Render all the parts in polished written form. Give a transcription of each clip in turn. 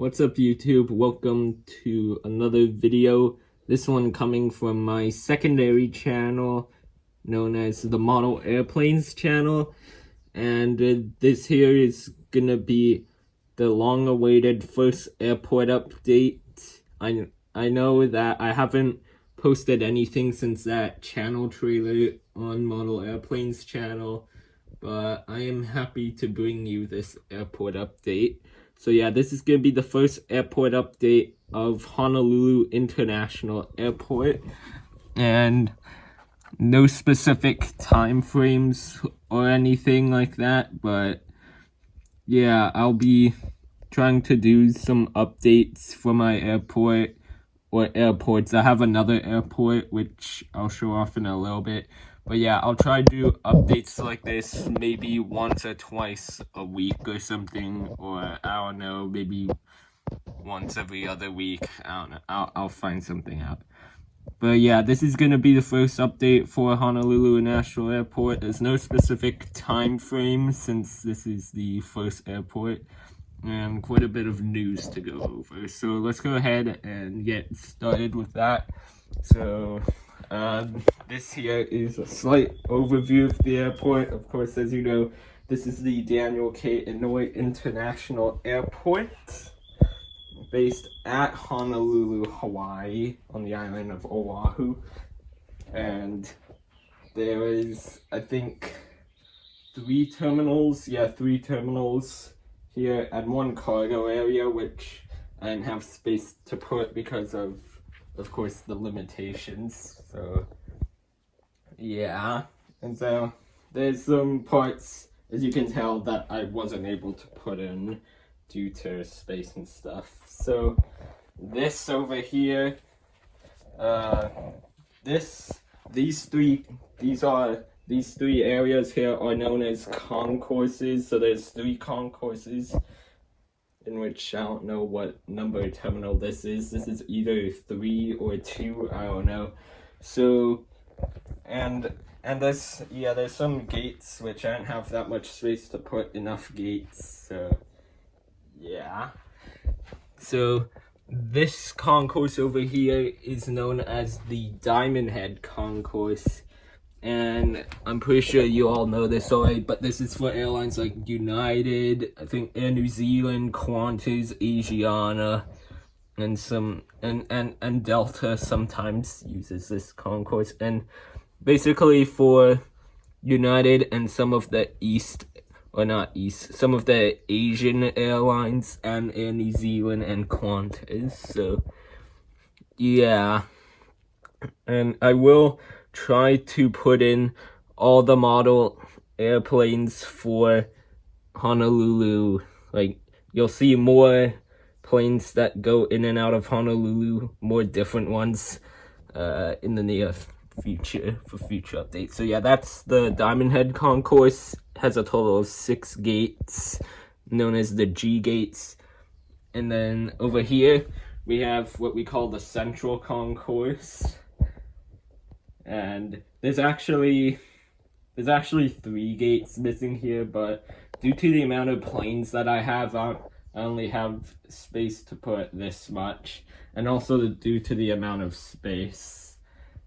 What's up, YouTube? Welcome to another video. This one coming from my secondary channel known as the Model Airplanes channel. And this here is gonna be the long-awaited first airport update. I know that I haven't posted anything since that channel trailer on Model Airplanes channel, but I am happy to bring you this airport update. So yeah, this is going to be the first airport update of Honolulu International Airport, and no specific time frames or anything like that, but yeah, I'll be trying to do some updates for my airport or airports. I have another airport which I'll show off in a little bit. But yeah, I'll try to do updates like this maybe once or twice a week or something, or I don't know, maybe once every other week. I don't know. I'll find something out. But yeah, this is gonna be the first update for Honolulu International Airport. There's no specific time frame since this is the first airport, and quite a bit of news to go over. So let's go ahead and get started with that. So this here is a slight overview of the airport. Of course, as you know, this is the Daniel K. Inouye International Airport, based at Honolulu, Hawaii, on the island of Oahu. And there is, I think, three terminals here, and one cargo area, which I didn't have space to put because of course, the limitations. So yeah, and so there's some parts, as you can tell, that I wasn't able to put in due to space and stuff. So this over here, these three areas here are known as concourses. So there's three concourses, in which I don't know what number terminal this is. This is either 3 or 2, I don't know. So, and there's some gates, which I don't have that much space to put enough gates, so yeah. So this concourse over here is known as the Diamond Head Concourse. And I'm pretty sure you all know this already, but this is for airlines like United, I think Air New Zealand, Qantas, Asiana, and some and Delta sometimes uses this concourse. And basically for United and some of the some of the Asian airlines and Air New Zealand and Qantas. So yeah, and I will try to put in all the model airplanes for Honolulu. Like, you'll see more planes that go in and out of Honolulu, more different ones in the near future for future updates. So yeah, that's the Diamond Head Concourse. Has a total of 6 gates, known as the G gates. And then over here we have what we call the Central Concourse. And there's actually 3 gates missing here, but due to the amount of planes that I have, I only have space to put this much, and also due to the amount of space.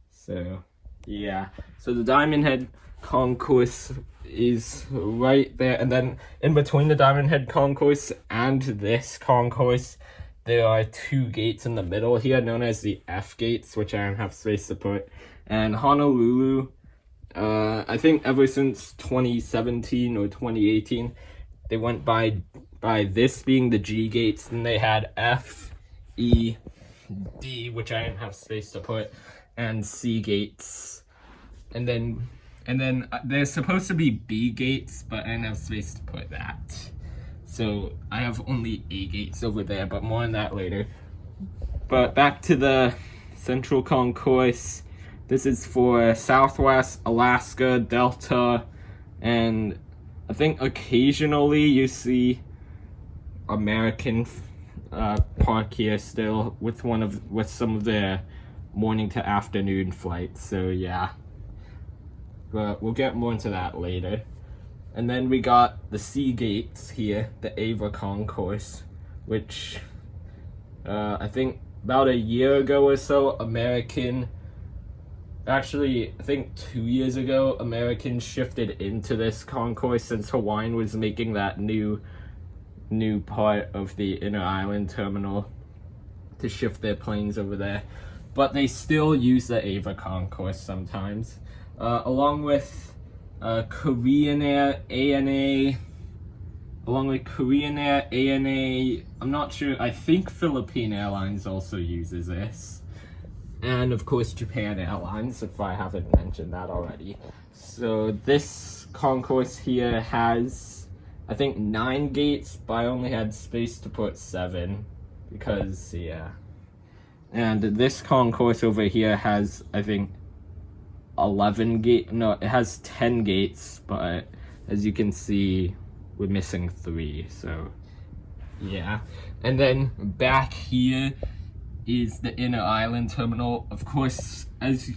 So yeah, so the Diamond Head Concourse is right there, and then in between the Diamond Head Concourse and this concourse, there are 2 gates in the middle here, known as the F gates, which I don't have space to put. And Honolulu, I think ever since 2017 or 2018, they went by this being the G gates, and they had F, E, D, which I didn't have space to put, and C gates. And then there's supposed to be B gates, but I didn't have space to put that. So I have only A gates over there, but more on that later. But back to the Central Concourse. This is for Southwest, Alaska, Delta, and I think occasionally you see American park here still with some of their morning to afternoon flights. So yeah, but we'll get more into that later. And then we got the C gates here, the Ava Concourse, which I think about a year ago or so, actually, I think 2 years ago, American shifted into this concourse since Hawaiian was making that new part of the inner island terminal to shift their planes over there. But they still use the Ava concourse sometimes, along with Korean Air, ANA, I'm not sure, I think Philippine Airlines also uses this. And of course Japan Airlines, if I haven't mentioned that already. So this concourse here has, I think, 9 gates, but I only had space to put 7 because, yeah. And this concourse over here has, I think, 11 gates. No, it has 10 gates, but as you can see, we're missing 3, so yeah. And then back here is the inner island terminal. Of course, as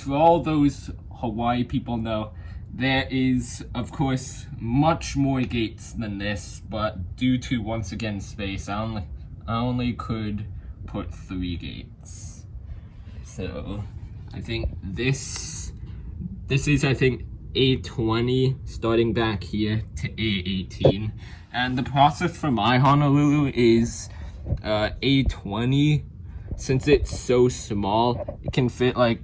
for all those Hawaii people know, there is, of course, much more gates than this, but due to, once again, space, I only could put 3 gates. So I think this is, I think, A20 starting back here to A18, and the process for my Honolulu is A20. Since it's so small, it can fit, like,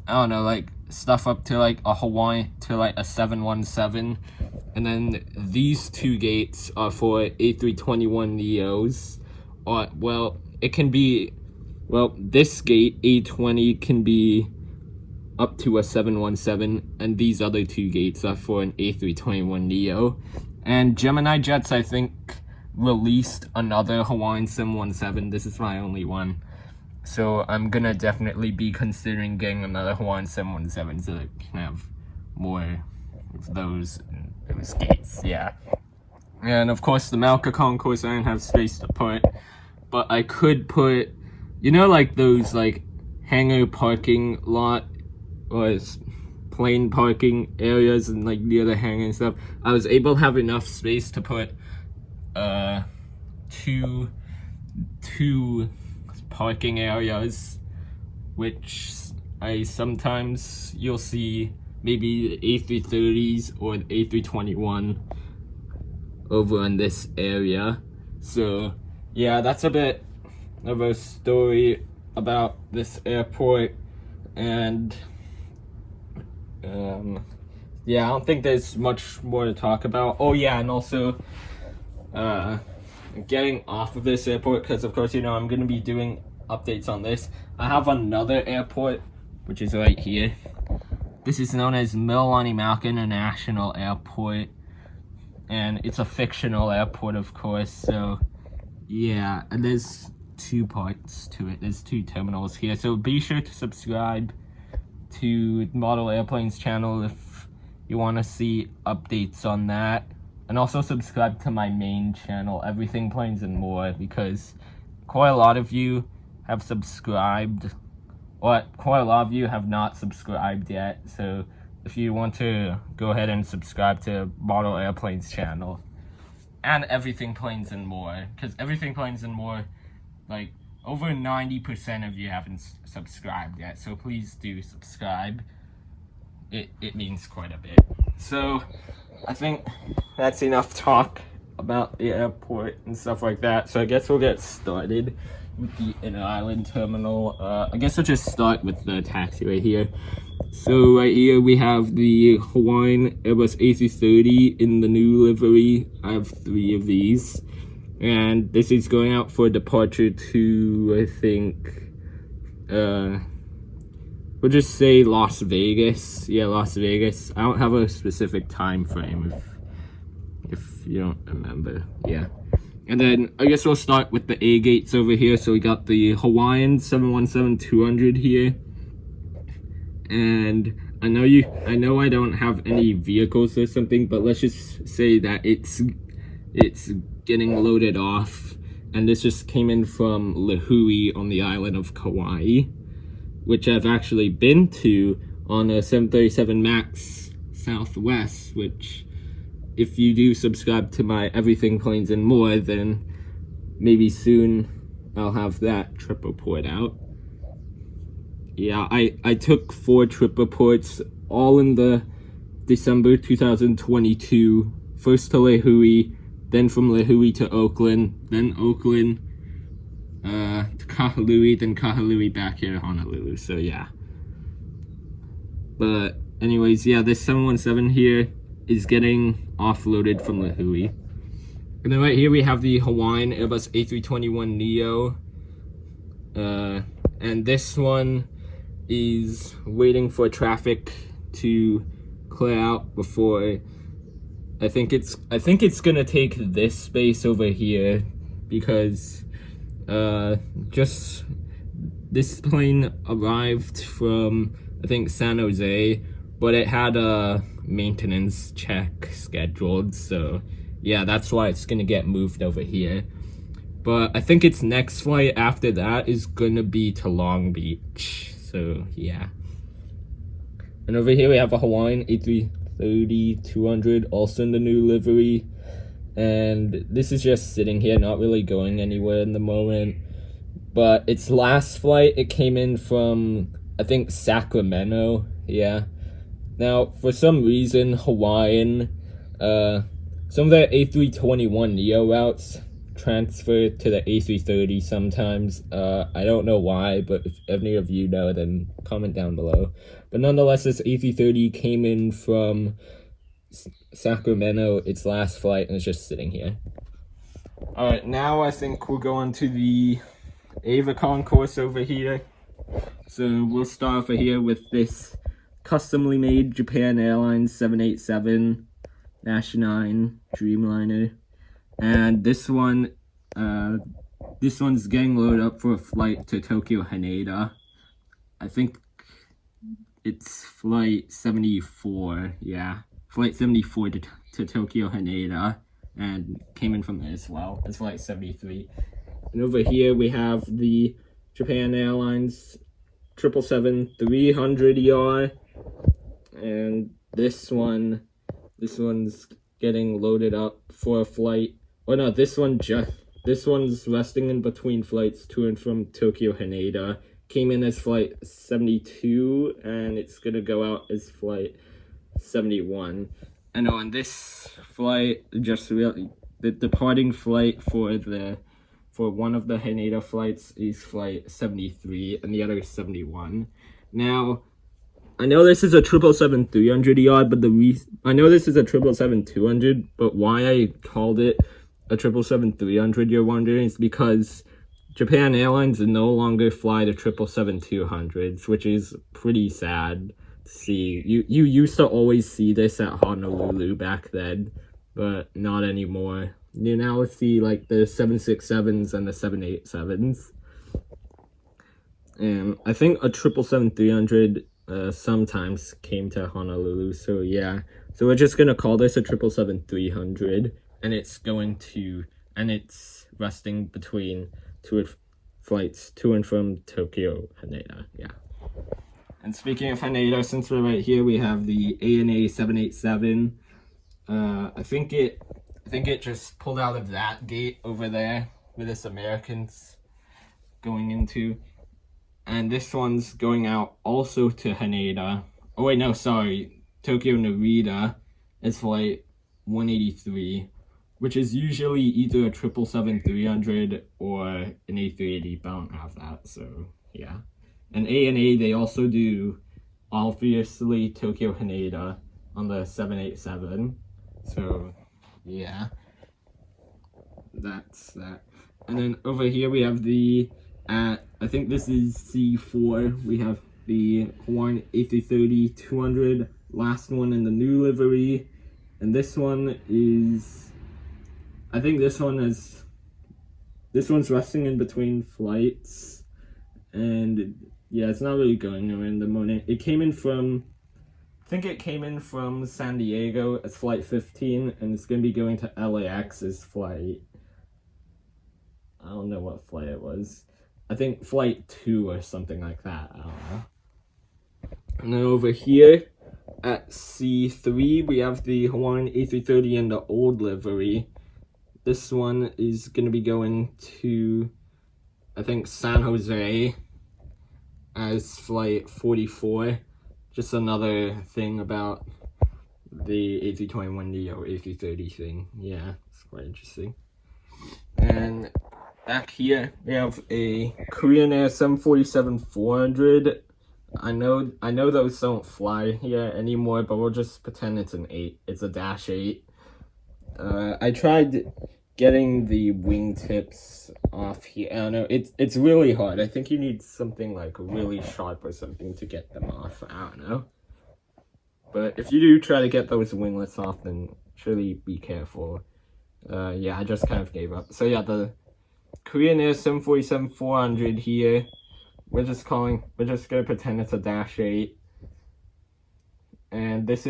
I don't know, like stuff up to like a Hawaii to like a 717, and then these 2 gates are for A321 neos. Or, well, it can be, well, this gate A20 can be up to a 717, and these other 2 gates are for an A321 neo. And Gemini Jets, I think, released another Hawaiian 717. This is my only one, so I'm gonna definitely be considering getting another Hawaiian 717 so that I can have more of those gates. Yeah. And of course the Malka concourse I don't have space to put, but I could put, you know, like those like hangar parking lot or plane parking areas and like near the hangar and stuff. I was able to have enough space to put two parking areas, which you'll see maybe the A330s or the A321 over in this area. So yeah, that's a bit of a story about this airport. And yeah, I don't think there's much more to talk about. Oh yeah, and also getting off of this airport, because of course, you know, I'm going to be doing updates on this. I have another airport, which is right here. This is known as Mililani Malka International Airport, and it's a fictional airport, of course. So yeah, and there's 2 parts to it. There's 2 terminals here, so be sure to subscribe to Model Airplanes channel if you want to see updates on that. And also subscribe to my main channel, Everything Planes and More, because quite a lot of you have subscribed, or quite a lot of you have not subscribed yet. So if you want to go ahead and subscribe to Model Airplanes channel and Everything Planes and More, because Everything Planes and More, like, over 90% of you haven't subscribed yet, so please do subscribe. It means quite a bit. So I think that's enough talk about the airport and stuff like that. So I guess we'll get started with the inner island terminal. I guess I'll just start with the taxiway here. So right here we have the Hawaiian Airbus A330 in the new livery. I have 3 of these. And this is going out for departure to, I think, we'll just say Las Vegas. Yeah, Las Vegas. I don't have a specific time frame if you don't remember. Yeah. And then I guess we'll start with the A gates over here. So we got the Hawaiian 717-200 here. And I know I don't have any vehicles or something, but let's just say that it's getting loaded off, and this just came in from Lihue on the island of Kauai, which I've actually been to on a 737 MAX Southwest, which if you do subscribe to my Everything Planes and More, then maybe soon I'll have that trip report out. Yeah, I took 4 trip reports, all in the December 2022. First to Lihue, then from Lihue to Oakland, then Oakland to Kahului, then Kahului back here to Honolulu. So yeah. But anyways, yeah, this 717 here is getting offloaded from Lihue. And then right here we have the Hawaiian Airbus A321neo. And this one is waiting for traffic to clear out before I think it's gonna take this space over here, because just this plane arrived from I think San Jose, but it had a maintenance check scheduled, so yeah, that's why it's gonna get moved over here. But I think its next flight after that is gonna be to Long Beach, so yeah. And over here we have a Hawaiian A330-200, also in the new livery. And this is just sitting here, not really going anywhere in the moment. But its last flight, it came in from, I think, Sacramento, yeah. Now, for some reason, Hawaiian, some of their A321neo routes transfer to the A330 sometimes. I don't know why, but if any of you know, then comment down below. But nonetheless, this A330 came in from Sacramento, its last flight, and it's just sitting here. Alright, now I think we'll go on to the Ava concourse over here. So we'll start over here with this customly made Japan Airlines 787 -9 Dreamliner. And this one's getting loaded up for a flight to Tokyo Haneda. I think it's flight 74, yeah. Flight 74 to Tokyo Haneda, and came in from there as well. It's flight 73. And over here we have the Japan Airlines 777-300ER, and this one's getting loaded up for a flight. Oh no, this one's resting in between flights to and from Tokyo Haneda. Came in as flight 72, and it's gonna go out as flight 71. And on this flight, just really, the departing flight for one of the Haneda flights is flight 73, and the other is 71. Now, I know this is a 777-300ER, but I know this is a 777-200, but why I called it a 777-300, you're wondering, is because Japan Airlines no longer fly the 777-200s, which is pretty sad to see. You used to always see this at Honolulu back then, but not anymore. You now see like the 767s and the 787s. And I think a 777-300 sometimes came to Honolulu, so yeah. So we're just gonna call this a 777-300, and it's resting between two flights to and from Tokyo Haneda, yeah. And speaking of Haneda, since we're right here, we have the ANA 787. I think it just pulled out of that gate over there where this American's going into. And this one's going out also to Haneda. Oh wait, no, sorry. Tokyo Narita is flight 183, which is usually either a 777-300 or an A380, but I don't have that, so yeah. And ANA, they also do, obviously, Tokyo Haneda on the 787, so yeah. That's that. And then over here we have I think this is C4, we have the Hawaiian A330-200, last one in the new livery, and this one is, I think this one's resting in between flights, and yeah, it's not really going anywhere in the moment. I think it came in from San Diego as flight 15, and it's going to be going to LAX as flight, I don't know what flight it was. I think flight 2 or something like that, I don't know. And then over here at C3, we have the Hawaiian A330 in the old livery. This one is going to be going to I think, San Jose as flight 44. Just another thing about the A321neo, A330 thing. Yeah, it's quite interesting. And back here, we have a Korean Air 747-400. I know those don't fly here anymore, but we'll just pretend it's an 8. It's a Dash 8. I tried getting the wingtips off here. I don't know, it's really hard. I think you need something like really sharp or something to get them off. I don't know. But if you do try to get those winglets off, then surely be careful. Yeah, I just kind of gave up. So yeah, the Korean Air 747-400 here. We're just gonna pretend it's a Dash 8. And this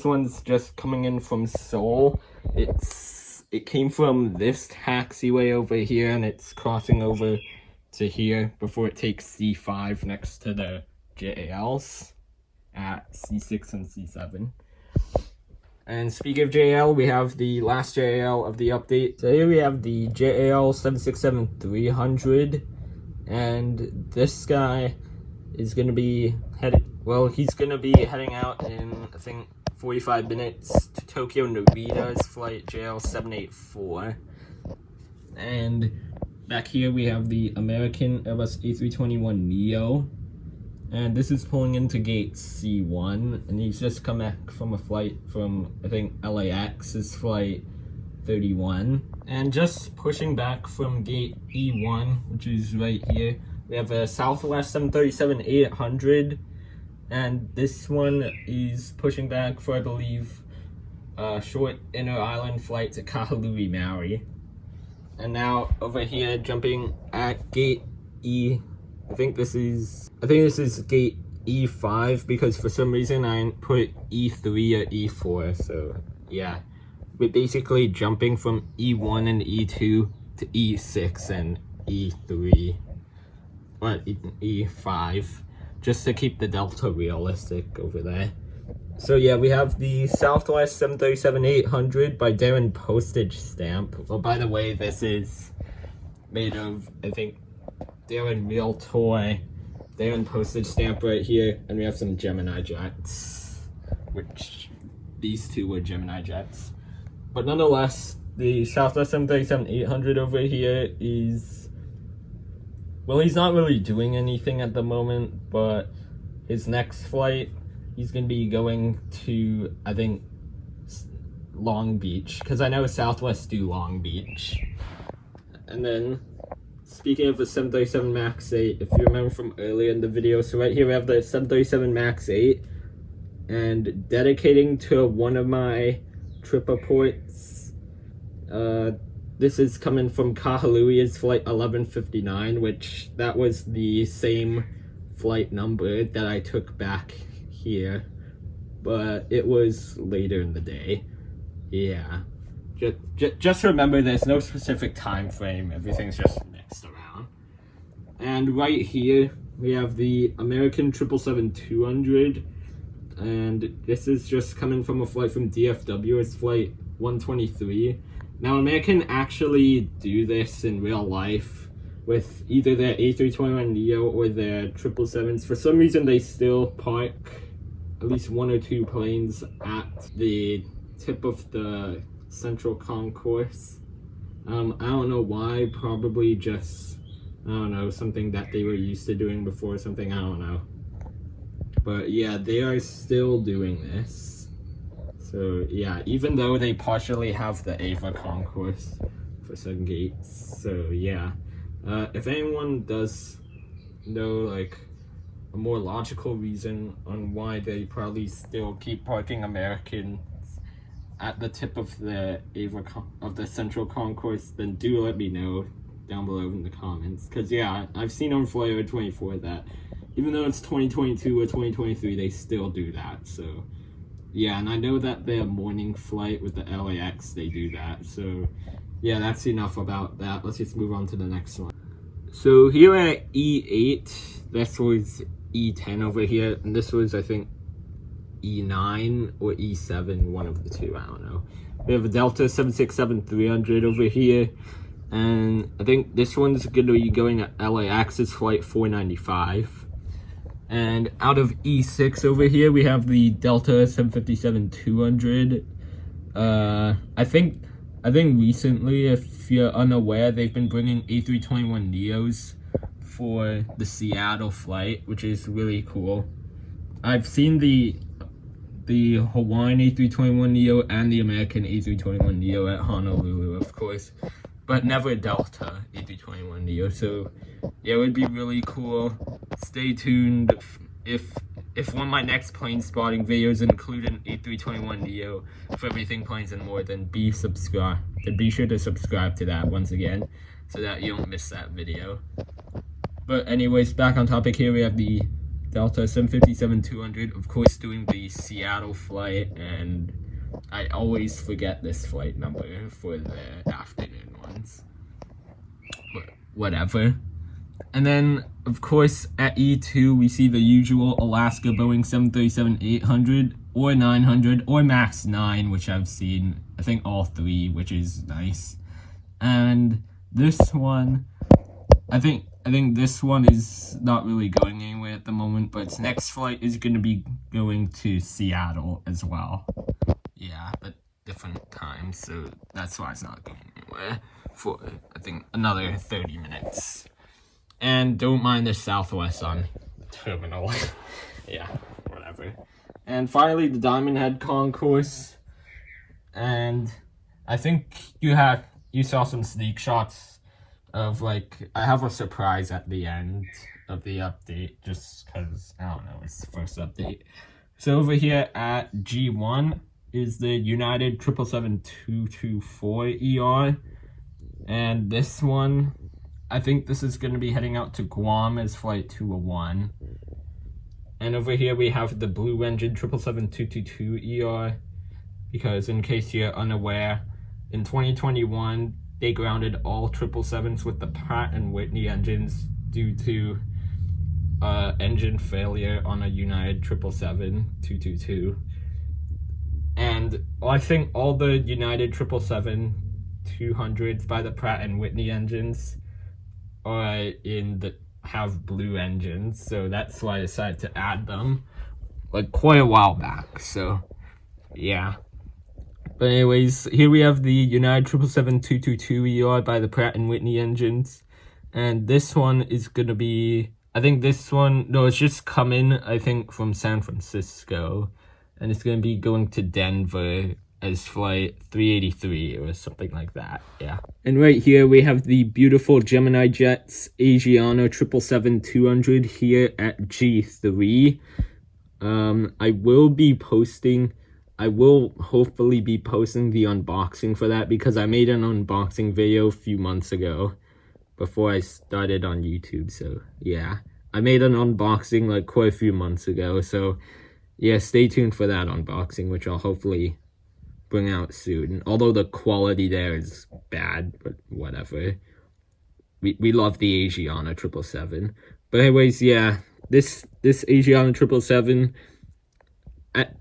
one's just coming in from Seoul. It came from this taxiway over here, and it's crossing over to here before it takes C5 next to the JALs at C6 and C7. And speaking of JAL, we have the last JAL of the update. So here we have the JAL 767-300, and this guy is going to be he's going to be heading out in, I think, 45 minutes to Tokyo Narita's flight JL 784. And back here we have the American Airbus A321neo. And this is pulling into gate C1. And he's just come back from a flight from, I think, LAX, is flight 31. And just pushing back from gate E1, which is right here, we have a Southwest 737-800. And this one is pushing back for, I believe, a short inner island flight to Kahului, Maui. And now over here, jumping at gate E, I think this is gate E5, because for some reason I put E3 or E4. So yeah, we're basically jumping from E1 and E2 to E6 and E3, or E5. Just to keep the delta realistic over there. So yeah, we have the Southwest 737-800 by Daron postage stamp. Well, by the way, this is made of, I think, Daron real toy. Daron postage stamp right here. And we have some Gemini jets, which these two were Gemini jets. But nonetheless, the Southwest 737-800 over here is, well, he's not really doing anything at the moment, but his next flight, he's going to be going to, I think, Long Beach, because I know Southwest do Long Beach. And then, speaking of the 737 MAX 8, if you remember from earlier in the video, so right here we have the 737 MAX 8, and dedicating to one of my tripper ports, this is coming from Kahalui's flight 1159, which that was the same flight number that I took back here, but it was later in the day. Yeah, just remember there's no specific time frame, everything's just mixed around. And right here we have the American 777-200, and this is just coming from a flight from DFW. It's flight 123. Now, American actually do this in real life with either their A321neo or their 777s. For some reason, they still park at least one or two planes at the tip of the central concourse. I don't know why, probably just, I don't know, something that they were used to doing before, something, I don't know. But yeah, they are still doing this. So yeah, even though they partially have the Ava concourse for some gates. So yeah, if anyone does know like a more logical reason on why they probably still keep parking Americans at the tip of the central concourse, then do let me know down below in the comments. Cause yeah, I've seen on Flyover 24 that even though it's 2022 or 2023, they still do that. So yeah, and I know that their morning flight with the LAX, they do that. So yeah, that's enough about that. Let's just move on to the next one. So here at E8, this was E10 over here, and this was, I think, E9 or E7, one of the two, I don't know. We have a Delta 767-300 over here, And I think this one's going to be going at LAX, is flight 495. And out of E6 over here, we have the Delta 757-200. I think recently, if you're unaware, they've been bringing A321neos for the Seattle flight, which is really cool. I've seen the Hawaiian A321neo and the American A321neo at Honolulu, of course, but never Delta A321neo. So yeah, it would be really cool. Stay tuned if one of my next plane spotting videos include an A321neo for everything planes and more, then be sure to subscribe to that once again, so that you don't miss that video. But anyways, back on topic here, we have the Delta 757-200, of course, doing the Seattle flight, and I always forget this flight number for the afternoon ones. But whatever. And then, of course, at E2, we see the usual Alaska Boeing 737-800, or 900, or MAX 9, which I've seen, I think all three, which is nice. And this one, I think this one is not really going anywhere at the moment, but its next flight is going to be going to Seattle as well. Yeah, but different times, so that's why it's not going anywhere for, I think, another 30 minutes. And don't mind the Southwest on terminal. Yeah, whatever. And finally, the Diamond Head concourse. And I think you saw some sneak shots of, like, I have a surprise at the end of the update, just because, I don't know, it's the first update. So over here at G1 is the United 777-224ER. And this one, I think this is going to be heading out to Guam as flight 201. And over here we have the Blue Engine 777-222ER, because in case you're unaware, in 2021 they grounded all 777s with the Pratt & Whitney engines due to engine failure on a United 777-222. And I think all the United 777-200s by the Pratt & Whitney engines have blue engines, so that's why I decided to add them, like, quite a while back, so yeah. But anyways, here we have the United 777-222ER by the Pratt & Whitney engines, and this one is gonna be, I think this one, no, it's just coming, I think, from San Francisco, and it's gonna be going to Denver as flight 383 or something like that, yeah. And right here we have the beautiful Gemini Jets Asiana 777-200 here at G3. I will hopefully be posting the unboxing for that, because I made an unboxing video a few months ago before I started on YouTube, so yeah. I made an unboxing like quite a few months ago, so yeah, stay tuned for that unboxing, which I'll hopefully bring out soon, although the quality there is bad, but whatever. We love the Asiana 777. But anyways, yeah, this Asiana 777,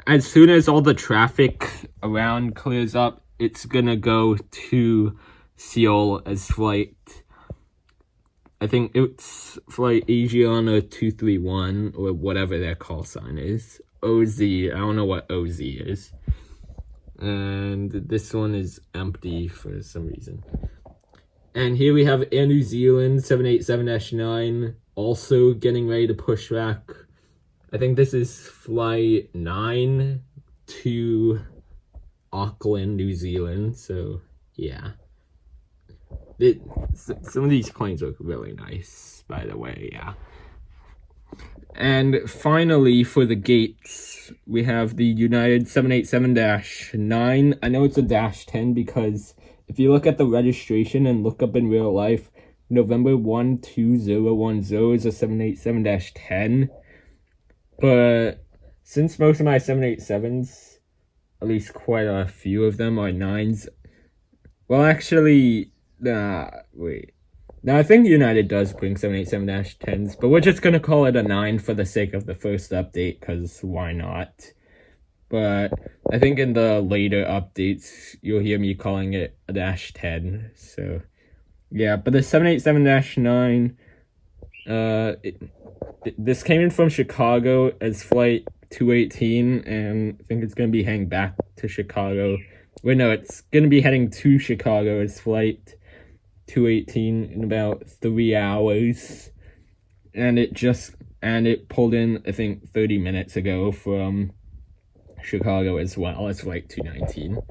as soon as all the traffic around clears up, it's gonna go to Seoul as flight, I think it's flight Asiana 231, or whatever their call sign is. OZ, I don't know what OZ is. And this one is empty for some reason. And here we have Air New Zealand 787-9 also getting ready to push back. I think this is flight 9 to Auckland, New Zealand, so yeah. Some of these planes look really nice, by the way, yeah. And finally, for the gates, we have the United 787-9. I know it's a -10 because if you look at the registration and look up in real life, November 12010 is a 787-10. But since most of my 787s, at least quite a few of them, are 9s, well, actually, wait. Now, I think United does bring 787-10s, but we're just going to call it a 9 for the sake of the first update, because why not? But I think in the later updates, you'll hear me calling it a -10, so Yeah, but the 787-9, this came in from Chicago as flight 218, and I think it's going to be heading back to Chicago. Wait, no, it's going to be heading to Chicago as flight 218 in about 3 hours. And it pulled in, I think, 30 minutes ago from Chicago as well as flight 219.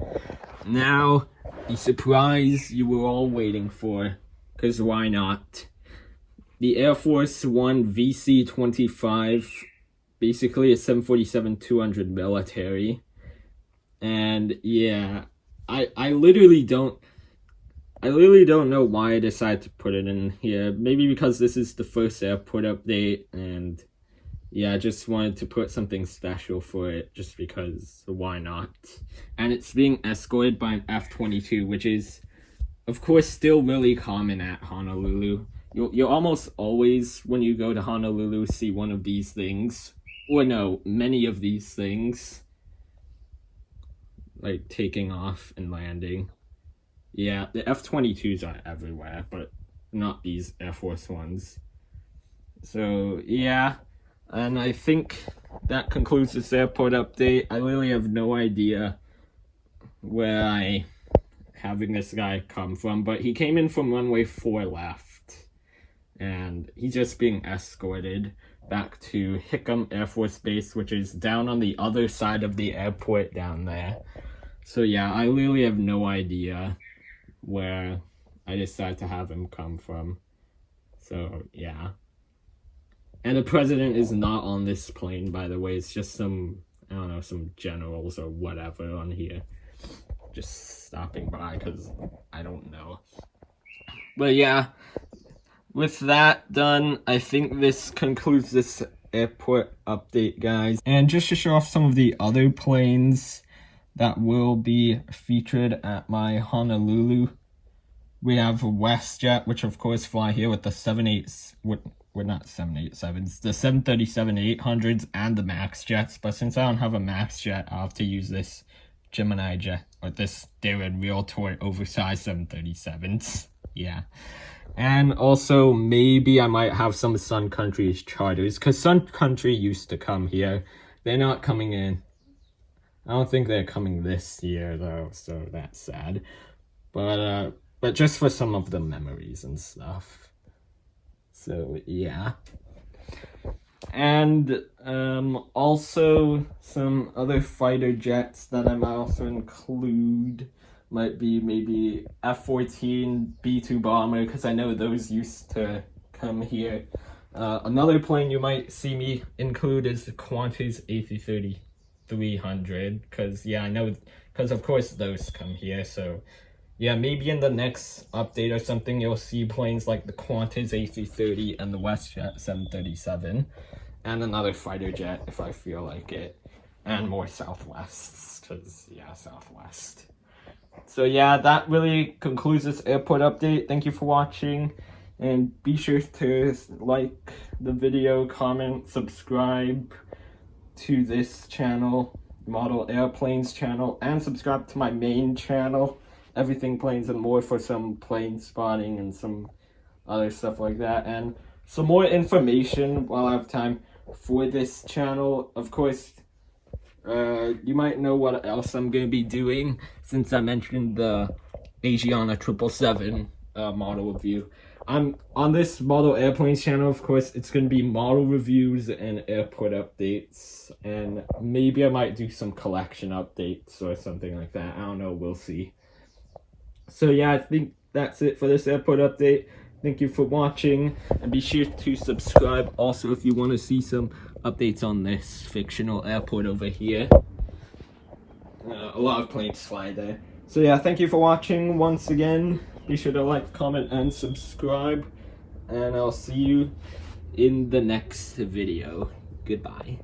Now, the surprise you were all waiting for, because why not? The Air Force One VC-25, basically a 747-200 military. And yeah, I literally don't know why I decided to put it in here. Maybe because this is the first airport update, and yeah, I just wanted to put something special for it, just because, why not? And it's being escorted by an F-22, which is, of course, still really common at Honolulu. You'll almost always, when you go to Honolulu, see one of these things. Or no, many of these things. Like, taking off and landing. Yeah, the F-22s are everywhere, but not these Air Force Ones. So, yeah. And I think that concludes this airport update. I really have no idea where I having this guy come from, but he came in from runway 4 left. And he's just being escorted back to Hickam Air Force Base, which is down on the other side of the airport down there. So yeah, I really have no idea where I decided to have him come from. So yeah. And the president is not on this plane, by the way. It's just some, I don't know, some generals or whatever on here. Just stopping by, because I don't know. But yeah, with that done, I think this concludes this airport update, guys. And just to show off some of the other planes that will be featured at my Honolulu, we have WestJet, which of course fly here with the 787s, the 737-800s and the Max jets. But since I don't have a Max jet, I'll have to use this Gemini jet, or this Daron Realtor oversized 737s. Yeah. And also, maybe I might have some Sun Country's charters, because Sun Country used to come here. They're not coming in. I don't think they're coming this year, though, so that's sad. But just for some of the memories and stuff. So, yeah. And also some other fighter jets that I might also include might be maybe F-14 B-2 bomber, because I know those used to come here. Another plane you might see me include is the Qantas A330-300, because yeah, I know, because of course those come here. So yeah, maybe in the next update or something, you'll see planes like the Qantas A330 and the WestJet 737, and another fighter jet if I feel like it, and more Southwests, because yeah, Southwest. So yeah, that really concludes this airport update. Thank you for watching, and be sure to like the video, comment, subscribe to this channel, Model Airplanes channel, and subscribe to my main channel, Everything Planes and More, for some plane spotting and some other stuff like that, and some more information while I have time for this channel. Of course, you might know what else I'm going to be doing, since I mentioned the Asiana 777 model review. I'm on this Model Airplanes channel. Of course, it's going to be model reviews and airport updates, and maybe I might do some collection updates or something like that. I don't know, we'll see. So yeah, I think that's it for this airport update. Thank you for watching, and be sure to subscribe also if you want to see some updates on this fictional airport over here. A lot of planes fly there. So yeah, thank you for watching once again. Be sure to like, comment, and subscribe, and I'll see you in the next video. Goodbye.